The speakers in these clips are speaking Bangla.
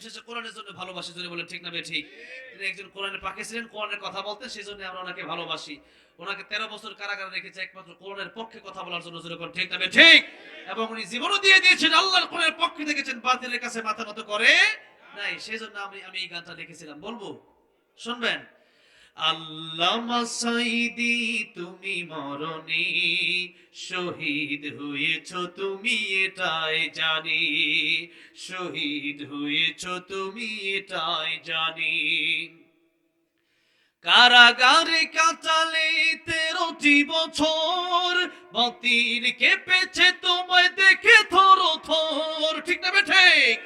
শেষে কোরআনের জন্য ভালোবাসি, জোরে বলেন ঠিক না ঠিক? তিনি একজন কোরআনের পাখি ছিলেন, কোরআনের কথা বলতেন, সেই জন্য আমরা ওনাকে ভালোবাসি। ওনাকে 13 বছর কারাগারে রেখেছে একমাত্র কোরআনের পক্ষে কথা বলার জন্য, জোরে বলেন ঠিক না ঠিক? এবং উনি জীবনও দিয়ে দিয়েছেন, আল্লাহর কোরআনের পক্ষে থেকেছেন, বাতিলের কাছে মাথা নত করে নাই। সেই জন্য আমি আমি এই গানটা লিখেছিলাম, বলবো? শুনবেন? আল্লামা সাঈদী তুমি মরণি শহীদ হয়েছ তুমি এটাই জানি, শহীদ হয়েছ তুমি এটাই জানি। কারাগারে কাটালে 13টি বছর, বাতিল কেঁপেছে তোমায় দেখে থর থর, ঠিক না ঠিক?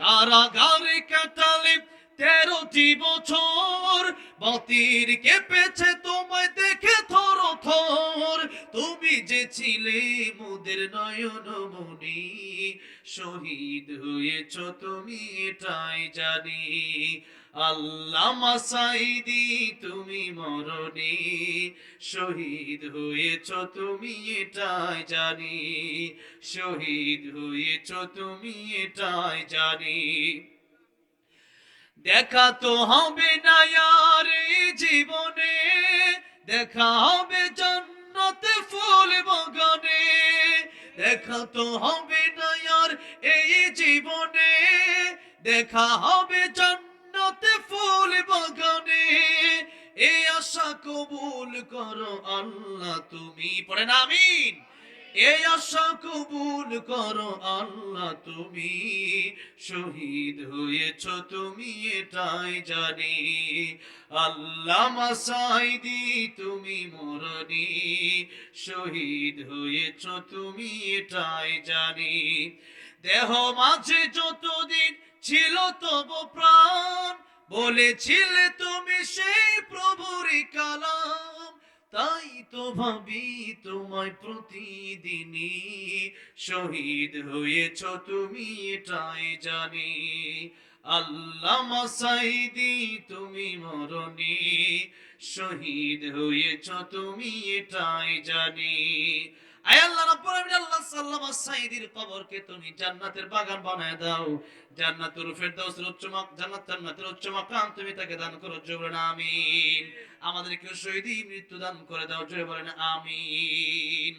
কারাগারে কাটালে 13টি বছর, বাতিল কেঁপেছে তোমায় দেখে থর থর। তুমি যে ছিলে মোদের নয়ন মনি, শহীদ হয়েছ তুমি এটাই জানি। আল্লামা সাঈদী তুমি মরণি শহীদ হয়েছ তুমি এটাই জানি, শহীদ হয়েছ তুমি এটাই জানি। দেখা তো হবে না আর এই জীবনে, দেখা হবে জান্নাতে ফুল বাগানে। দেখা তো হবে না আর এই জীবনে, দেখা হবে জান্নাতে ফুল বাগানে। এই আশা কবুল করো আল্লাহ তুমি, পড়েন আমিন। এই আশা কবুল করো আল্লাহ তুমি, শহীদ হয়েছ তুমি এটাই জানি। আল্লামা সাঈদী তুমি মরণি শহীদ হয়েছ তুমি এটাই জানি। দেহ মাঝে যতদিন ছিল তব প্রাণ, বলেছিলে তুমি সেই প্রভুরই কালাম। তাই তো ভাবি তোমায় প্রতিদিনই, শহীদ হয়েছ তুমি এটাই জানি। আল্লামা সাঈদী তুমি মরণি শহীদ হয়েছ তুমি এটাই জানি। আয় আল্লাহ রাব্বুল আলামিন, আল্লাহ আল্লামা সাঈদীর কবরকে তুমি জান্নাতের বাগান বানায় দাও, জান্নাতুল ফেরদাউসের উচ্চ জান্নাতের উচ্চ মাকাম তুমি তাকে দান করো, জোরে বলেন আমিন। আমাদেরকে শহীদি মৃত্যু দান করে দাও, জোরে বলেন আমিন।